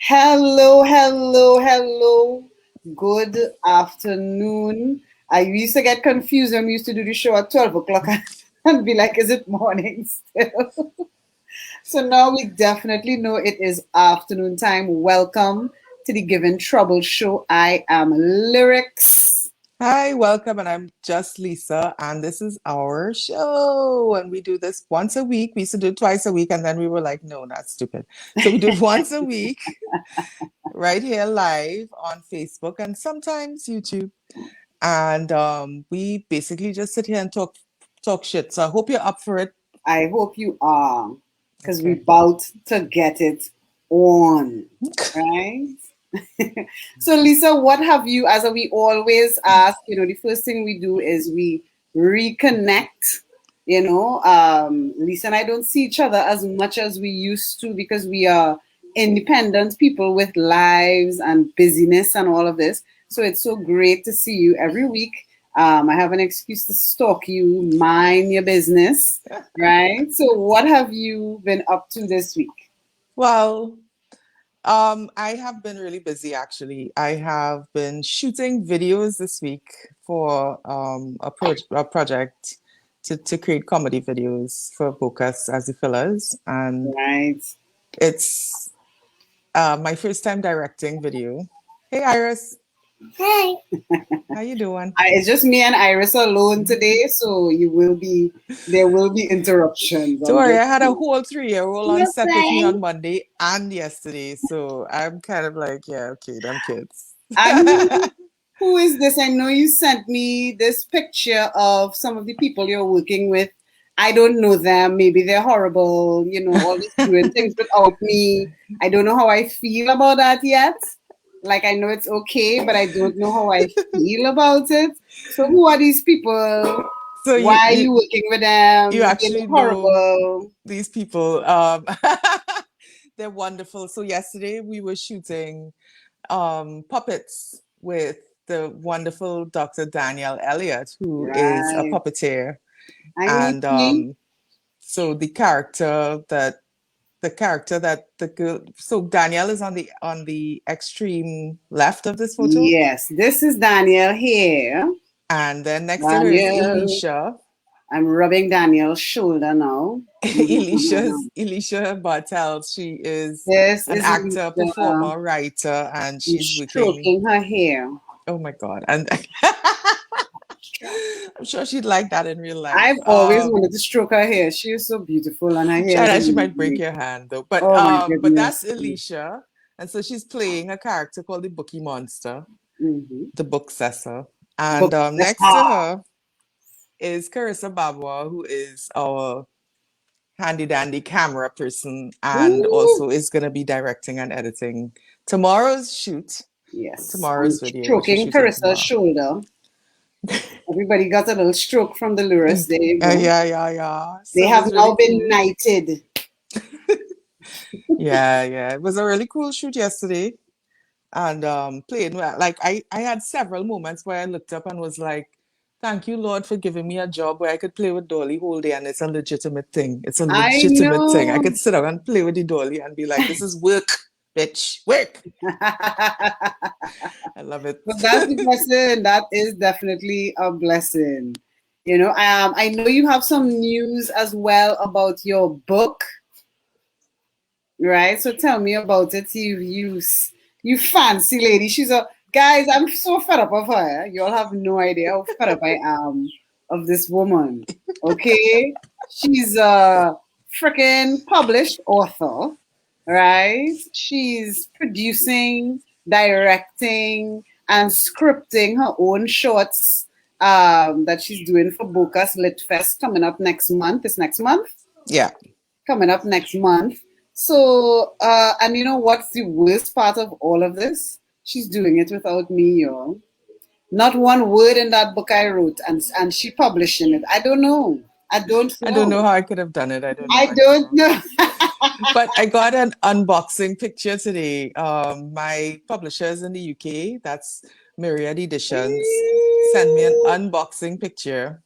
Hello, hello, hello. Good afternoon. I used to get confused when we used to do the show at 12 o'clock and be like, is it morning still? So now we definitely know it is afternoon time. Welcome to the Givin Trouble Show. I am Lyrix. Hi, welcome, and I'm just Lisa, and this is our show. And we do this once a week. We used to do it twice a week, and then we were like, no, that's stupid. So we do it once a week, right here live on Facebook and sometimes YouTube. And we basically just sit here and talk shit. So I hope you're up for it. I hope you are, because we're Okay. about to get it on, right? So, Lisa, what have you, as we always ask, the first thing we do is we reconnect. Lisa and I don't see each other as much as we used to because we are independent people with lives and busyness and all of this. So it's so great to see you every week. I have an excuse to stalk you, mind your business, right? So what have you been up to this week? Well, I have been really busy actually. I have been shooting videos this week for a project to create comedy videos for Bocas as the fillers, and Right. it's my first time directing video. Hey Iris, Hi. how you doing? It's just me and Iris alone today, so there will be interruptions. Don't I'm worry, just I had a whole 3-year-old on You're set with me on fine. Monday and yesterday, so I'm kind of like, yeah, okay, them kids. and who is this? I know you sent me this picture of some of the people you're working with. I don't know them. Maybe they're horrible, always doing things without me. I don't know how I feel about that yet. Like I know it's okay, but I don't know how I feel about it. So who are these people? So Why you are you you working with them? you They look actually know horrible. these people. They're wonderful. So yesterday we were shooting puppets with the wonderful Dr. Danielle Elliott, who is a Right. puppeteer. I need And tea. so the character that the girl, so Danielle is on the extreme left of this photo, Yes, this is Daniel here. and then next to her is Daniel. Alicia. I'm rubbing Daniel's shoulder now. Alicia Bartels. She is This an is actor, Lisa. performer, writer, and He's she's working. stroking her hair. Oh my God. And I'm sure she'd like that in real life. I've always wanted to stroke her hair. She is so beautiful, and her hair is And she might break amazing. your hand though. But Oh my but that's goodness. Alicia. And so she's playing a character called the Bookie Monster, Mm-hmm. the Bookcessor. And Book. next to her is Carissa Babwa, who is our handy dandy camera person and Ooh. also is going to be directing and editing tomorrow's shoot, Yes, I'm tomorrow's video, which we're stroking shooting Carissa's tomorrow. shoulder. Everybody got a little stroke from the Lyrix. There you go. Yeah. They So it have was now really been cool. knighted. Yeah. It was a really cool shoot yesterday. And playing well. Like I had several moments where I looked up and was like, thank you, Lord, for giving me a job where I could play with Dolly whole day and it's a legitimate thing. It's a I legitimate thing. I know. could sit down and play with the Dolly and be like, this is work, bitch, work. I love it. But that's the blessing. That is definitely a blessing. I know you have some news as well about your book, right? So tell me about it. You fancy lady. She's a guys. I'm so fed up of her. You all have no idea how fed up I am of this woman. Okay, she's a freaking published author, right? She's producing, directing, and scripting her own shorts that she's doing for Bocas LitFest coming up next month. It's next month? Yeah. Coming up next month. So, and you know what's the worst part of all of this? She's doing it without me, y'all. Not one word in that book I wrote, and she publishing it. I don't know. I don't I don't know know. how I could have done it. I don't know. I don't know. But I got an unboxing picture today. My publishers in the UK, that's Myriad Editions, sent me an unboxing picture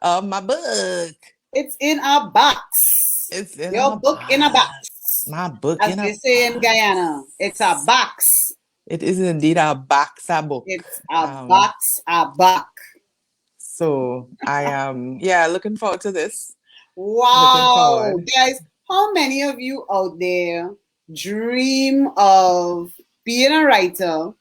of my book. It's in a box. It's in Your a book in a box. box. My book, As they say in Guyana, it's a box. It is indeed a box, a book. It's a box, a box. So I am, looking forward to this. Looking Wow, forward. guys, how many of you out there dream of being a writer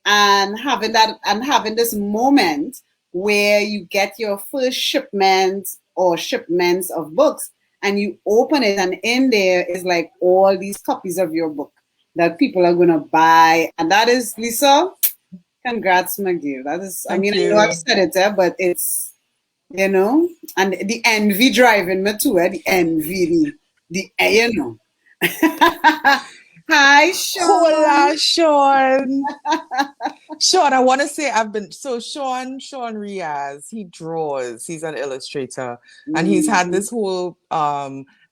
and having this moment where you get your first shipment or shipments of books and you open it and in there is like all these copies of your book that people are going to buy, and that is, Lisa, congrats, my dear. That is, I Thank mean, I know I've you. said it there, but it's, you know, and the envy driving me too, the envy, you know. Hi, Sean. Hola, Sean. Sean, I want to say Sean Riaz, he draws, he's an illustrator, and he's had this whole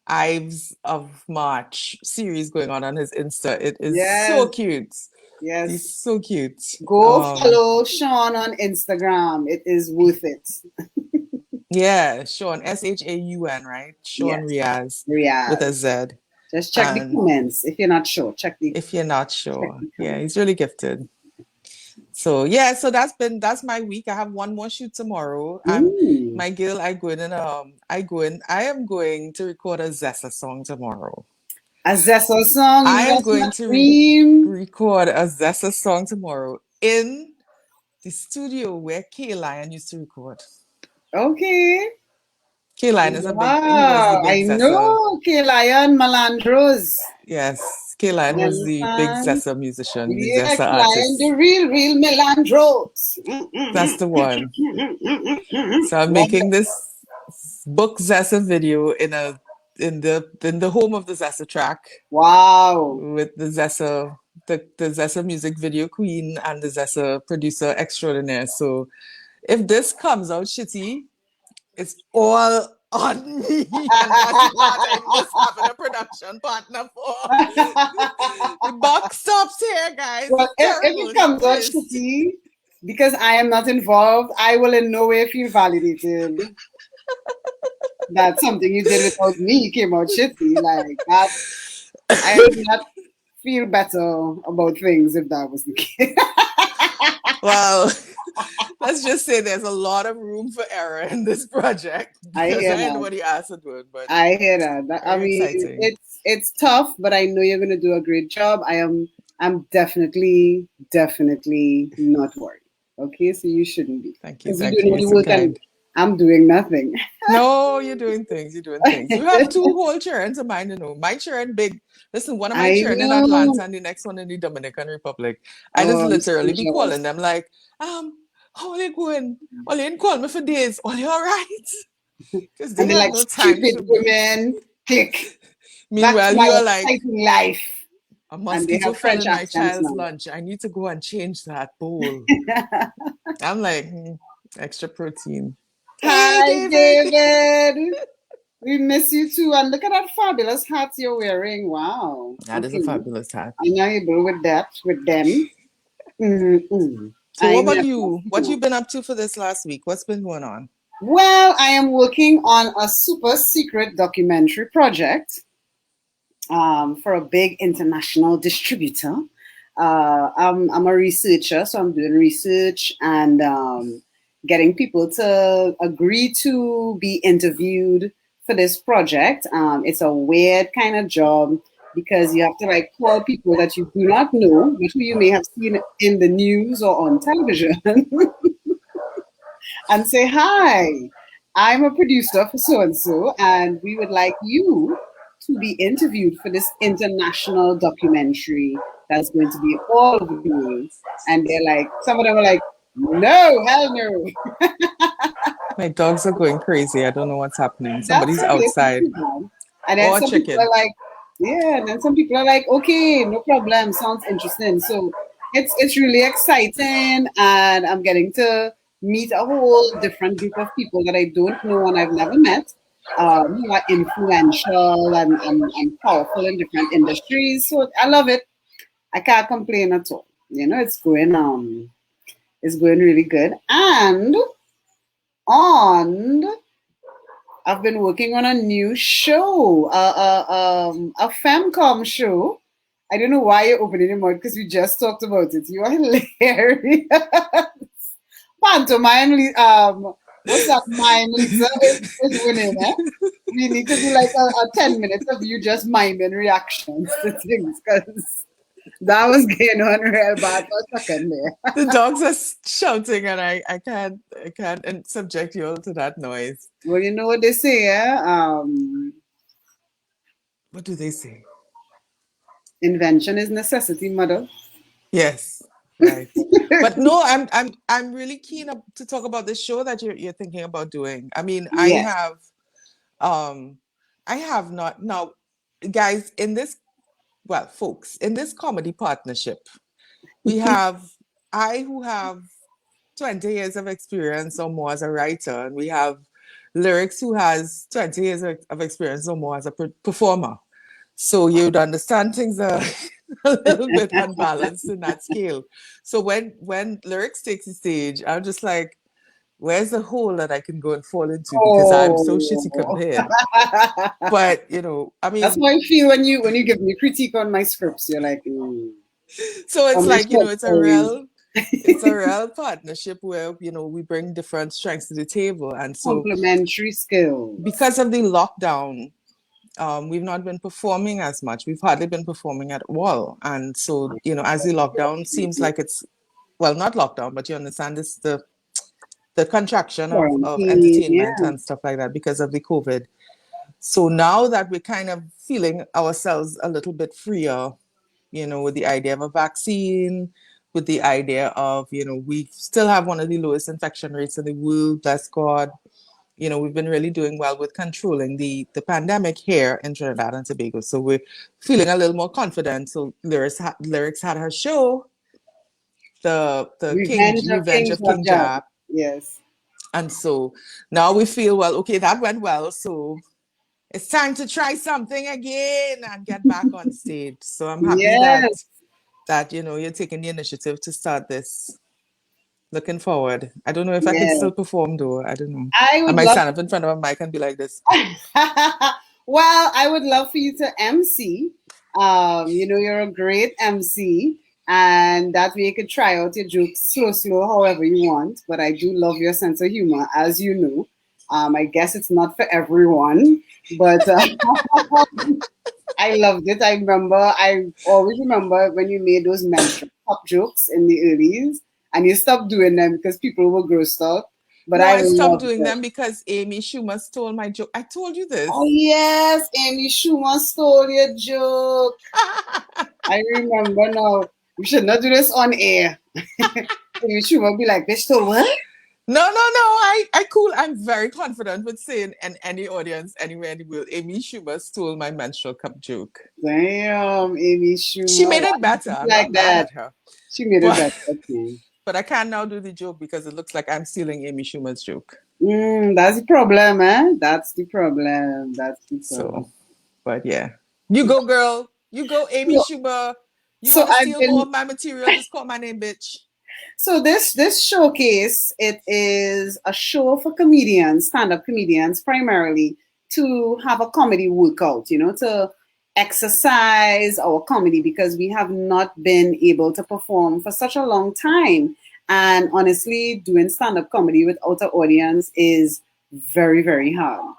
Ives of March series going on his Insta. It is so cute. Yes. He's so cute. Go follow Sean on Instagram. It is worth it. Yeah, Sean, Shaun, right? Sean Riaz with a Z. Just check the comments if you're not sure. If you're not sure. Yeah, he's really gifted. So yeah, so that's my week. I have one more shoot tomorrow. My girl, I am going to record a Zessa song tomorrow. A Zessa song? I am going to record a Zessa song tomorrow in the studio where K-Lion used to record. Okay. K-Lion is he was the big I Zessa. know K-Lion Malandros. Yes, K-Lion was the big Zessa musician, the Zessa K-Lion, artist. the real Melandros. That's the one. So I'm making this book Zessa video in the home of the Zessa track. Wow. With the Zessa music video queen and the Zessa producer extraordinaire. So if this comes out shitty, it's all on me. And that's the part I'm just having a production partner for. The buck stops here, guys. Well, if it comes out shitty, because I am not involved, I will in no way feel validated. That something you did without me came out shitty. Like that, I would not feel better about things if that was the case. Well, let's just say there's a lot of room for error in this project. I hear that. Anybody asked to do it, but I hear that. I mean, exciting. It's tough, but I know you're going to do a great job. I'm definitely not worried. Okay, so you shouldn't be. Thank you. I'm doing nothing. No, you're doing things. You have two whole children of mine, you know. My children big. Listen, one of my children in Atlanta and the next one in the Dominican Republic. I just literally be calling them like, how are they going? Well, they didn't call me for days. Are you all right? Because they have no time stupid women. Click. Meanwhile, you are like life. A mosquito fell in my child's lunch. I need to go and change that bowl. I'm like, extra protein. Hi, David. We miss you too. And look at that fabulous hat you're wearing. Wow. That is a fabulous hat. I'm not able with them. So what about you? What you been up to for this last week? What's been going on? Well, I am working on a super secret documentary project for a big international distributor. I'm a researcher, so I'm doing research and getting people to agree to be interviewed for this project. It's a weird kind of job because you have to like call people that you do not know, but who you may have seen in the news or on television, and say, "Hi, I'm a producer for so and so, and we would like you to be interviewed for this international documentary that's going to be all over the world." And they're like, some of them are like, "No, hell no." My dogs are going crazy. I don't know what's happening. Somebody's outside. And then some people are like, and then some people are like, okay, no problem, sounds interesting. So it's really exciting, and I'm getting to meet a whole different group of people that I don't know and I've never met, who are influential and powerful in different industries. So I love it. I can't complain at all. You know, it's going really good. And I've been working on a new show, a Fem Com show. I don't know why you're opening your mouth because we just talked about it. You are hilarious. Pantomime, what's that? Mime Lisa is winning, eh? We need to do like a 10 minutes of you just miming reactions to things because that was getting on real bad for a second there. The dogs are shouting, and I can't subject you all to that noise. Well, you know what they say, eh? What do they say? Invention is necessity, mother. Yes, right. But no, I'm really keen to talk about the show that you're thinking about doing. I mean, Yes. I have not now, guys, in this, well, folks, in this comedy partnership, we have I who have 20 years of experience or more as a writer, and we have Lyrix who has 20 years of experience or more as a performer. So you'd understand things are a little bit unbalanced in that scale. So when Lyrix takes the stage, I'm just like, where's the hole that I can go and fall into? Because I'm so shitty Oh. compared. But you know, I That's mean, how I feel when you give me critique on my scripts. You're like, so it's like, you know, it's a stories. real partnership where, you know, we bring different strengths to the table. And so Complementary skills. because of the lockdown, we've not been performing as much. We've hardly been performing at all. And so, you know, as the lockdown seems like it's, well, not lockdown, but you understand this, the contraction of Quarantine, entertainment yeah. and stuff like that because of the COVID. So now that we're kind of feeling ourselves a little bit freer, you know, with the idea of a vaccine, with the idea of, you know, we still have one of the lowest infection rates in the world, bless God. You know, we've been really doing well with controlling the pandemic here in Trinidad and Tobago. So we're feeling a little more confident. So Lyrix had her show, the Revenge of King Jab. Jab. Yes. And so now we feel, well, okay, that went well. So it's time to try something again and get back on stage. So I'm happy Yes. that you know you're taking the initiative to start this. Looking forward. I don't know if I could Yes. still perform though. I don't know. I I would might love stand up in front of a mic and be like this. Well, I would love for you to MC. You know, you're a great MC, and that way you could try out your jokes slow, however you want. But I do love your sense of humor, as you know. I guess it's not for everyone, but I loved it. I always remember when you made those menstrual cup jokes in the earlys, and you stopped doing them because people were grossed out. But No, I I stopped loved doing it. them because Amy Schumer stole my joke. I told you Oh this. yes, Amy Schumer stole your joke. I remember now. We should not do this on air. Amy Schumer be like, "Bitch, stole what?" No. I cool. I'm very confident with saying in any audience, anywhere in the world, Amy Schumer stole my menstrual cup joke. Damn, Amy She Schumer. made Why it you better. think I'm like not mad that? at her. She made it But better. Okay. but I can't now do the joke because it looks like I'm stealing Amy Schumer's joke. That's the problem, eh? That's the problem. That's the problem. So, but yeah. You go, girl. You go, Amy So, Schumer. You so want to I've steal more been of my material? Just call my name, bitch. So this showcase, it is a show for comedians, stand-up comedians primarily, to have a comedy workout, you know, to exercise our comedy because we have not been able to perform for such a long time. And honestly, doing stand-up comedy without an audience is very, very hard.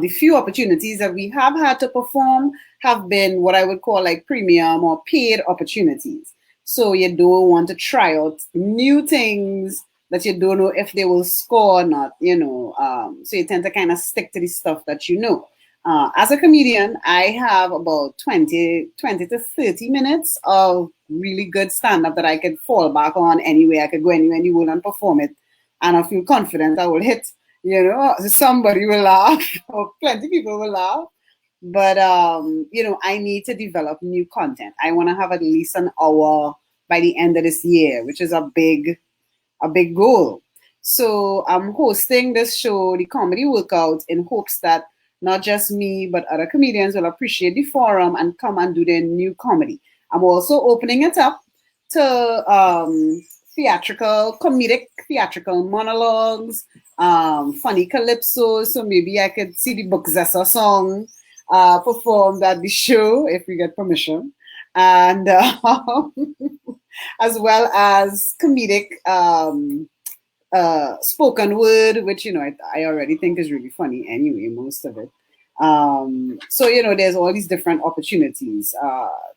The few opportunities that we have had to perform have been what I would call like premium or paid opportunities. So you don't want to try out new things that you don't know if they will score or not, you know. So you tend to kind of stick to the stuff that you know. As a comedian, I have about 20 to 30 minutes of really good stand up that I could fall back on anyway. I could go anywhere in the world and perform it. And I feel confident I will hit, you know, somebody will laugh, or plenty of people will laugh. But you know, I need to develop new content. I want to have at least an hour by the end of this year, which is a big goal. So I'm hosting this show, the Comedy Workout, in hopes that not just me, but other comedians will appreciate the forum and come and do their new comedy. I'm also opening it up to theatrical monologues, funny calypso. So maybe I could see the Bocas song performed at the show if we get permission. And as well as comedic spoken word, which I already think is really funny anyway, most of it. So there's all these different opportunities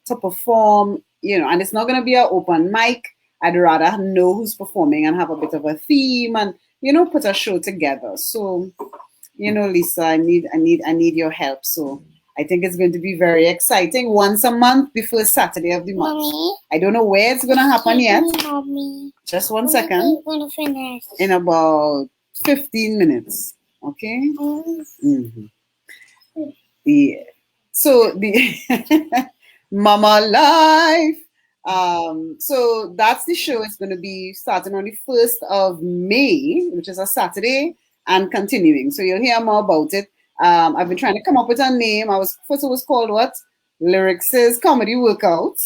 to perform, and it's not going to be an open mic. I'd rather know who's performing and have a bit of a theme and put a show together. So Lisa, I need your help. So I think it's going to be very exciting. Once a month, the first Saturday of the month. Mommy, I don't know where it's going to happen yet. Mommy, Just 1 second. when finish. In about 15 minutes. Okay? Mm-hmm. Yeah. So the Mama Life. So that's the show. It's going to be starting on the 1st of May, which is a Saturday, and continuing. So you'll hear more about it. I've been trying to come up with a name. First it was called what? Lyrix's Comedy Workout.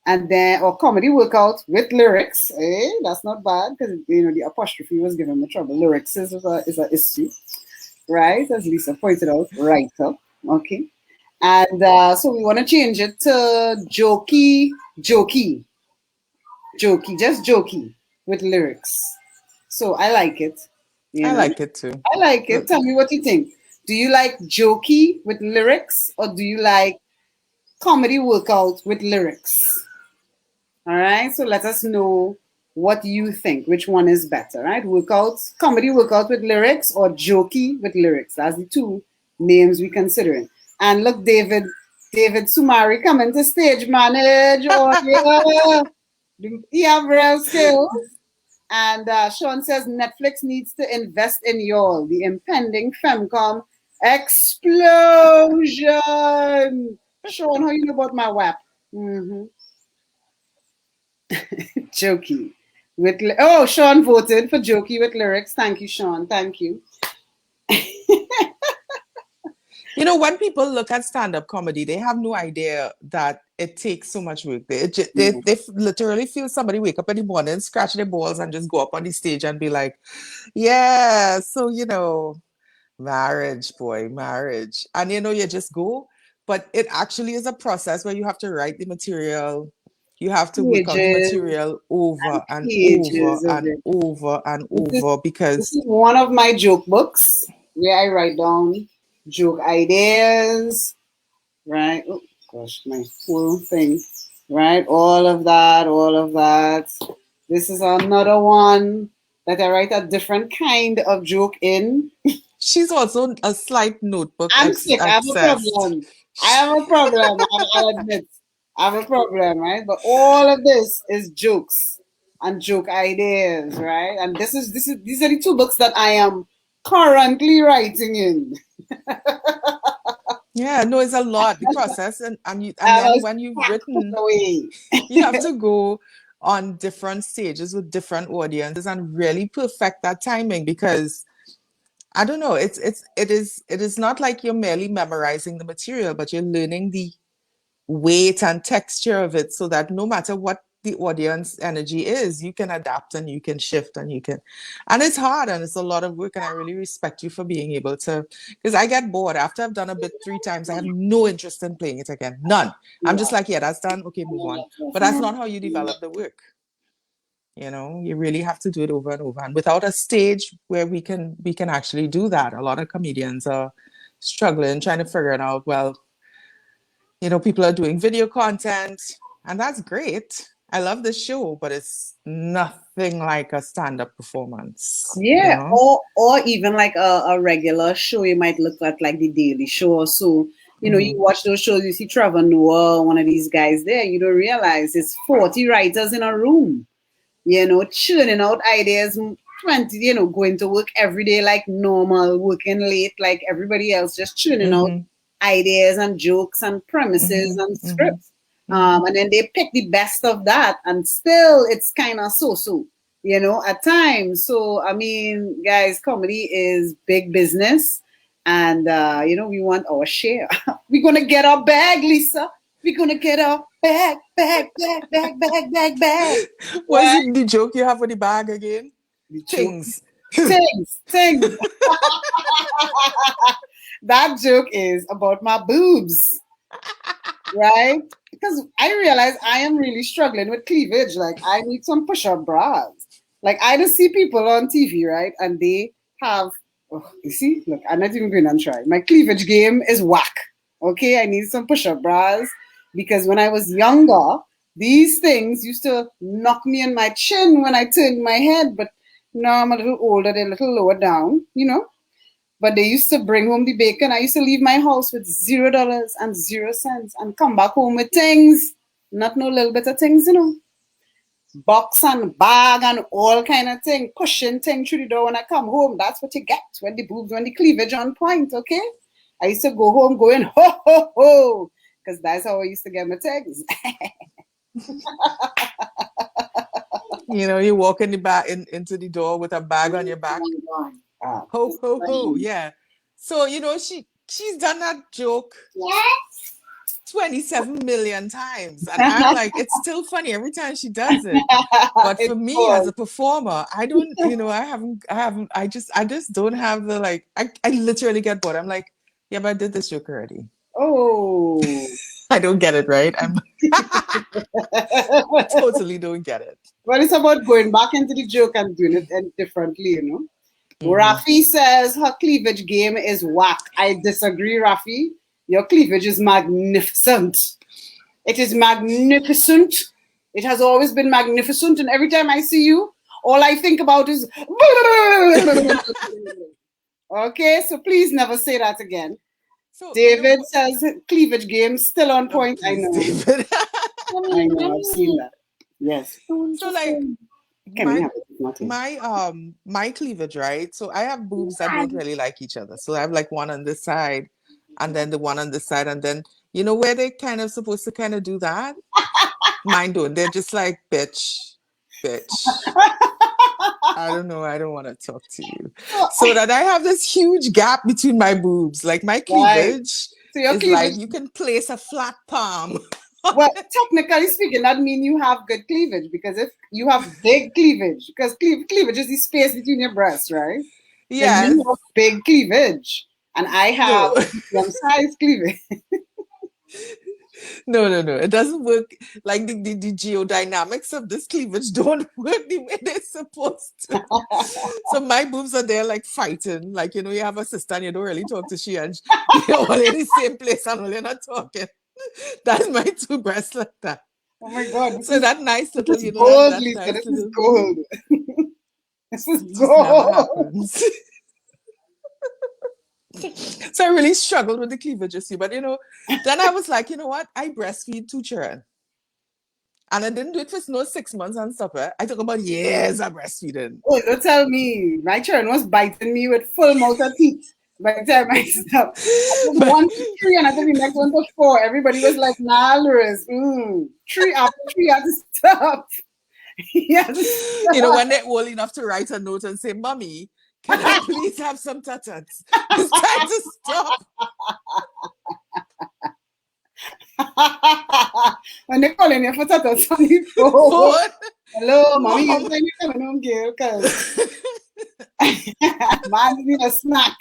And then, or Comedy Workout with Lyrix. That's not bad because the apostrophe was giving me trouble. Lyrix is a issue, right? As Lisa pointed out, right up. Okay. And so we want to change it to Jokey, just Jokey with Lyrix. So I like it. I like it too. I like it. Tell me what you think. Do you like Jokey with Lyrix, or do you like Comedy Workout with Lyrix? All right. So let us know what you think. Which one is better, right? Comedy Workout with Lyrix, or Jokey with Lyrix. That's the two names we're considering. And look, David Sumari coming to stage manage. He have real skills. And Sean says Netflix needs to invest in y'all. The impending Fem Com explosion. Sean, how you know about my WAP? Jokey with Sean voted for Jokey with Lyrix. Thank you, Sean. Thank you. When people look at stand-up comedy, they have no idea that it takes so much work. They literally feel somebody wake up in the morning, scratch their balls, and just go up on the stage and be like, yeah, so, marriage. And, you just go. But it actually is a process where you have to write the material. You have to work on the material over and over and over and over because... This is one of my joke books where I write down joke ideas, right? Oh gosh, my whole thing, right? All of that. This is another one that I write a different kind of joke in. She's also a slight notebook. I'm sick. I have a problem. I'll admit. I have a problem, right? But all of this is jokes and joke ideas, right? And these are the two books that I am currently writing in. Yeah, no, it's a lot, the process, and then when you've written, you have to go on different stages with different audiences and really perfect that timing because I don't know, it is not like you're merely memorizing the material, but you're learning the weight and texture of it so that no matter what the audience energy is, you can adapt and you can shift and it's hard and it's a lot of work, and I really respect you for being able to, because I get bored after I've done a bit 3 times. I have no interest in playing it again, none. I'm just like, yeah, that's done, okay, move on. But that's not how you develop the work. You really have to do it over and over, and without a stage where we can actually do that. A lot of comedians are struggling trying to figure it out. Well, people are doing video content, and that's great. I love the show, but it's nothing like a stand-up performance. Yeah, or even like a regular show. You might look at like the Daily Show or so. You watch those shows, you see Trevor Noah, one of these guys there, you don't realize it's 40 writers in a room, churning out ideas, 20, going to work every day like normal, working late like everybody else, just churning out ideas and jokes and premises and scripts. And then they pick the best of that, and still it's kind of so, at times. So, I mean, guys, comedy is big business, and, we want our share. We're going to get our bag, Lisa. We're going to get our bag. What is it, the joke you have for the bag again? The Things. Things. That joke is about my boobs, right? Because I realize I am really struggling with cleavage. Like, I need some push-up bras. Like, I just see people on TV, right? And they have, oh, you see, look, I'm not even going to try. My cleavage game is whack. Okay, I need some push-up bras because when I was younger, these things used to knock me in my chin when I turned my head. But now I'm a little older, they're a little lower down, you know. But they used to bring home the bacon. I used to leave my house with $0 and 0 cents and come back home with things. Not no little bit of things, you know. Box and bag and all kind of thing. Pushing thing through the door when I come home. That's what you get when the boobs, when the cleavage on point, okay? I used to go home going, ho, ho, ho. Because that's how I used to get my things. You know, you walk in the back into the door with a bag on your back. Ho, ho, ho. Yeah. So, you know, she's done that joke 27 million times. And I'm like, it's still funny every time she does it. But for me as a performer, I don't, you know, I just don't have the, like, I literally get bored. I'm like, yeah, but I did this joke already. Oh. I don't get it, right? I totally don't get it. Well, it's about going back into the joke and doing it differently, you know. Rafi says her cleavage game is whack. I disagree, Rafi. Your cleavage is magnificent. It is magnificent. It has always been magnificent. And every time I see you, all I think about is... Okay, so please never say that again. So, David says cleavage game still on point. I know. David. I know, I've seen that. Yes. So like my cleavage, right? So I have boobs that don't really like each other. So I have like one on this side and then the one on this side. And then, you know, where they kind of supposed to kind of do that? Mine don't. They're just like, bitch. I don't know. I don't want to talk to you. So that I have this huge gap between my boobs. Like my cleavage is like you can place a flat palm. Well, technically speaking, that means you have good cleavage because if you have big cleavage, because cleavage is the space between your breasts, right? Yeah. So you have big cleavage, and I have some size cleavage. No. It doesn't work. Like the geodynamics of this cleavage don't work the way they're supposed to. So my boobs are there like fighting. Like, you know, you have a sister and you don't really talk to she and you're all in the same place and you're not talking. That's my two breasts like that. Oh my God. So that nice little, you know, gold, Lisa, this is gold. This is gold. Never happens. So I really struggled with the cleavage, you see. But, you know, then I was like, you know what? I breastfeed 2 children. And I didn't do it for no 6 months and stuff. I took about years of breastfeeding. Oh, don't tell me. My children was biting me with full mouth of teeth by the time I stopped. I took 1 to 3 and I took the next one to 4. Everybody was like, nah, Lyrix. 3 after 3, I had to stop. You know, when they're old enough to write a note and say, Mommy, can I please have some tatats? It's time to stop. When they're calling you for tatats on the phone. Hello, Mommy, you say you're coming home, girl, because man need a snack.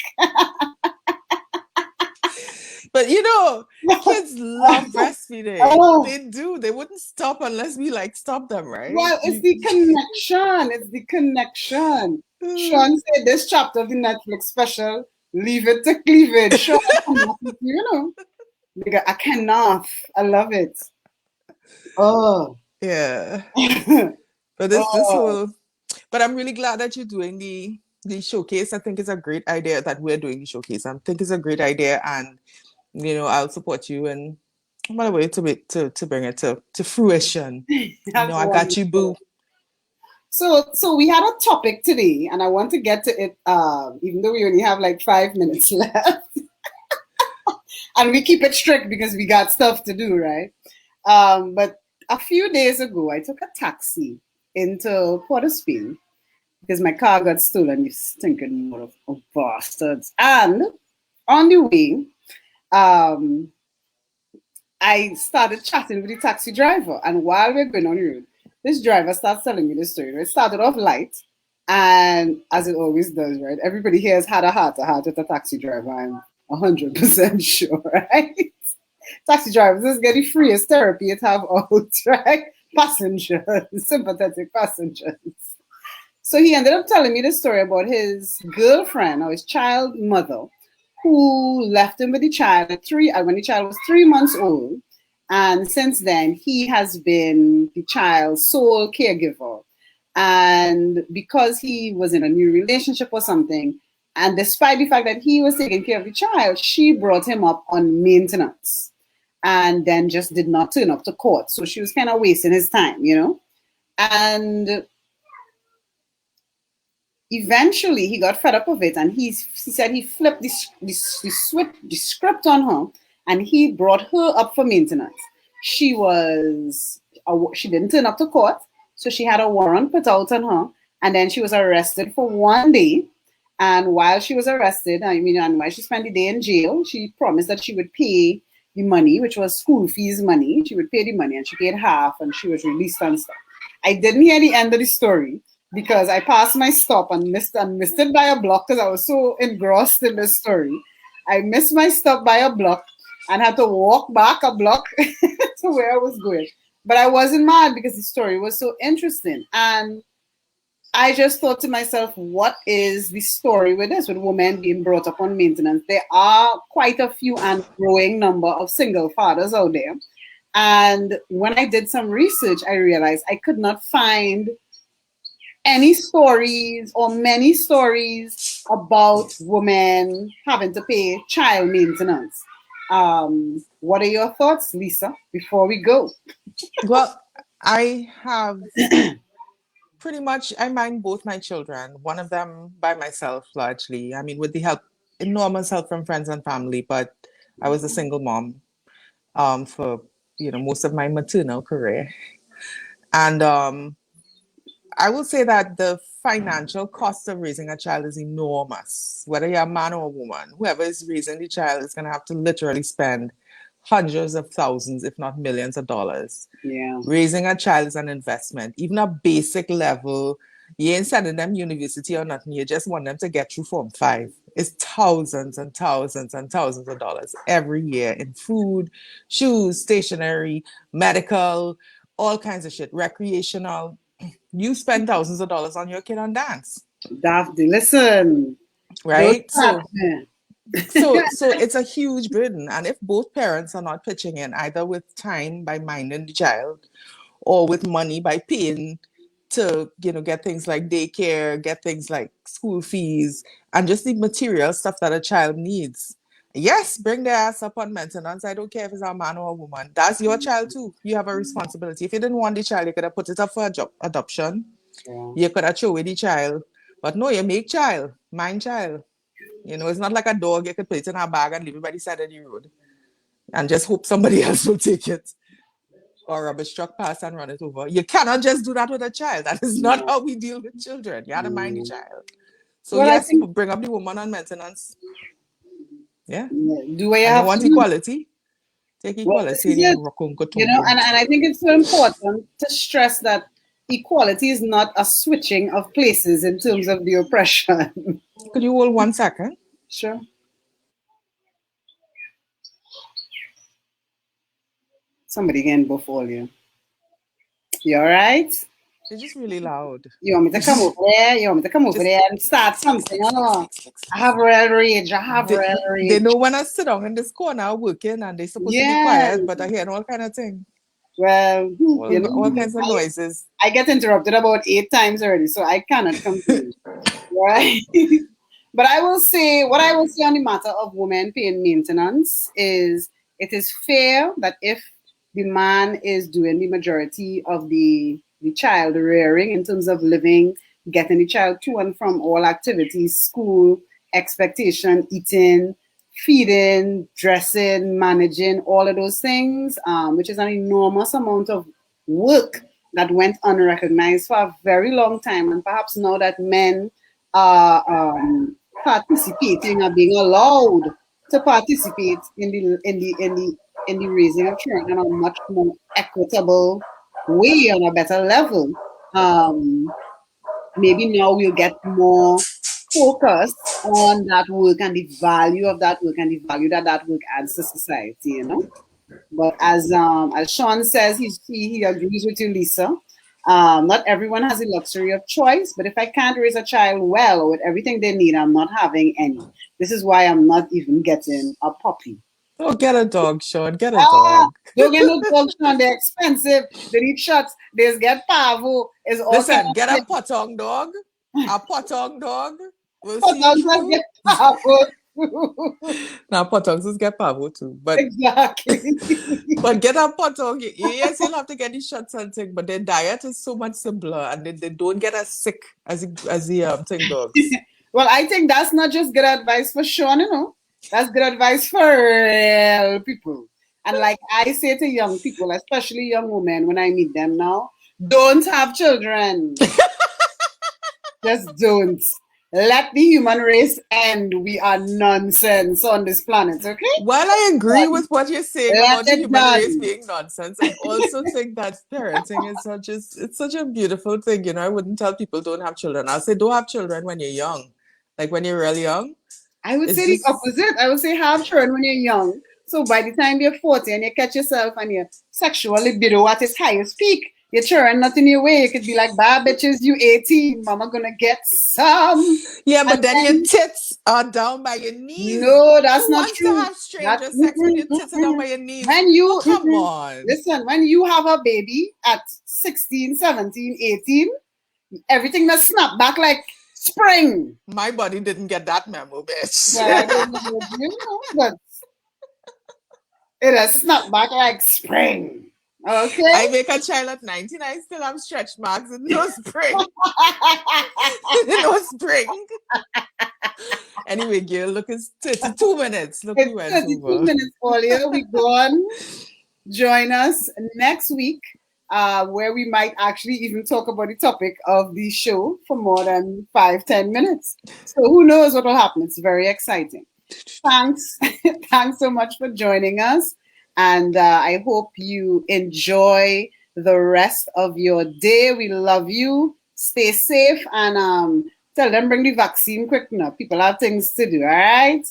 But you know, kids love breastfeeding. Oh. They do. They wouldn't stop unless we like stop them, right? Well, it's the connection. It's the connection. Sean said this chapter of the Netflix special, leave it to cleavage. Sean, you know, I cannot. I love it. Oh. Yeah. But this whole, but I'm really glad that you're doing the showcase. I think it's a great idea that we're doing the showcase. I think it's a great idea, and you know, I'll support you and by the way to bring it to fruition. You know, I got you, boo. So we had a topic today, and I want to get to it, even though we only have like 5 minutes left. And we keep it strict because we got stuff to do, right? But a few days ago, I took a taxi into Port of Spain because my car got stolen, you stinking mother of bastards. And on the way, I started chatting with the taxi driver. And while we're going on the road, this driver starts telling me the story. It started off light, And as it always does, right? Everybody here has had a heart-to-heart with a taxi driver. I'm 100% sure, right? Taxi drivers is getting freest therapy it have out, right? Passengers, sympathetic passengers. So he ended up telling me the story about his girlfriend or his child mother who left him with the child at when the child was 3 months old. And since then, he has been the child's sole caregiver. And because he was in a new relationship or something, and despite the fact that he was taking care of the child, she brought him up on maintenance and then just did not turn up to court. So she was kind of wasting his time, you know? And eventually he got fed up of it, and he said he flipped the script on her, and he brought her up for maintenance. She didn't turn up to court, so she had a warrant put out on her, and then she was arrested for 1 day. And while she was arrested, and while she spent the day in jail, she promised that she would pay the money, which was school fees money. She would pay the money, and she paid half, and she was released and stuff. I didn't hear the end of the story because I passed my stop and missed it by a block because I was so engrossed in the story. I missed my stop by a block and had to walk back a block to where I was going. But I wasn't mad because the story was so interesting. And I just thought to myself, what is the story with this, with women being brought up on maintenance? There are quite a few and growing number of single fathers out there. And when I did some research, I realized I could not find any stories or many stories about women having to pay child maintenance. What are your thoughts, Lisa, before we go? Well, I have pretty much, I mind both my children, one of them by myself largely. I mean, with the help, enormous help from friends and family, but I was a single mom for, most of my maternal career. And I will say that the financial cost of raising a child is enormous. Whether you're a man or a woman, whoever is raising the child is going to have to literally spend hundreds of thousands, if not millions of dollars. Yeah. Raising a child is an investment. Even a basic level, you ain't sending them university or nothing. You just want them to get through Form 5. It's thousands and thousands and thousands of dollars every year in food, shoes, stationery, medical, all kinds of shit, recreational. You spend thousands of dollars on your kid on dance. Daphne, listen. Right? So it's a huge burden. And if both parents are not pitching in, either with time by minding the child or with money by paying to, get things like daycare, get things like school fees, and just the material stuff that a child needs. Yes, bring their ass up on maintenance. I don't care if it's a man or a woman. That's your child too. You have a responsibility. If you didn't want the child, you could have put it up for adoption. Yeah. You could have thrown away the child. But no, you make child, mind child. It's not like a dog. You could put it in a bag and leave it by the side of the road and just hope somebody else will take it. Or a rubbish truck pass and run it over. You cannot just do that with a child. That is not how we deal with children. You have to mind the child. So well, yes, bring up the woman on maintenance. Yeah. Do I want equality? Take equality. And I think it's so important to stress that equality is not a switching of places in terms of the oppression. Could you hold 1 second? Sure. Somebody getting before you. You all right? They're just really loud. You want me to come over there? You want me to come over there and start something? I have real rage. They know when I sit down in this corner working and they're supposed to be quiet, but I hear all kind of thing. Well, all kinds of noises. I get interrupted about 8 times already, so I cannot complain. Right? But what I will say on the matter of women paying maintenance is it is fair that if the man is doing the majority of the child rearing in terms of living, getting the child to and from all activities, school, expectation, eating, feeding, dressing, managing, all of those things, which is an enormous amount of work that went unrecognized for a very long time. And perhaps now that men are participating, are being allowed to participate in the raising of children in a much more equitable way, on a better level. maybe now we'll get more focused on that work and the value of that work and the value that that work adds to society, you know. But as Sean says, he agrees with you, Lisa. Not everyone has the luxury of choice, but if I can't raise a child well or with everything they need, I'm not having any. This is why I'm not even getting a puppy. Oh, get a dog, Sean. Get a Ah, dog. don't get no dogs, Sean. They're expensive. They need shots. They get parvo. It's all kind Listen, of get a thing. potong dog. A potong dog will But see you dogs just through. get parvo. Now, potongs just get pavo too. Exactly. But get a potong. Yes, you'll have to get the shots and thing, but their diet is so much simpler and they don't get as sick as the thing dogs. Well, I think that's not just good advice for Sean, you know. That's good advice for real people. And like I say to young people, especially young women, when I meet them now, don't have children. Just don't. Let the human race end. We are nonsense on this planet, okay? While I agree with what you're saying Let about the it human race done. being nonsense, I also think that parenting is it's such a beautiful thing. You know, I wouldn't tell people don't have children. I'll say don't have children when you're young. Like when you're really young. I would It's say the just opposite. I would say have children when you're young. So by the time you're 40 and you catch yourself and your sexual libido at its highest peak, your children not in your way. You could be like, bye bitches, you 18, mama gonna get some. yeah, And but then your then, tits are down by your knees. no, that's Who not wants to true. have That stranger sex when your tits are down by your knees? when you Oh, come on. listen, when you have a baby at 16, 17, 18, everything must snap back like spring. My body didn't get that memo, bitch. Well, I don't know, you know, but it has snapped back like spring. Okay? I make a child at 19, I still have stretch marks and no spring. No spring. Anyway, girl, look, it's 32 minutes. Look, we It's went 32 over. minutes, Paulia. We gone. Join us next week, where we might actually even talk about the topic of the show for more than 5-10 minutes. So who knows what will happen? It's very exciting. Thanks. Thanks so much for joining us. And I hope you enjoy the rest of your day. We love you. Stay safe and tell them bring the vaccine quick now. People have things to do. All right.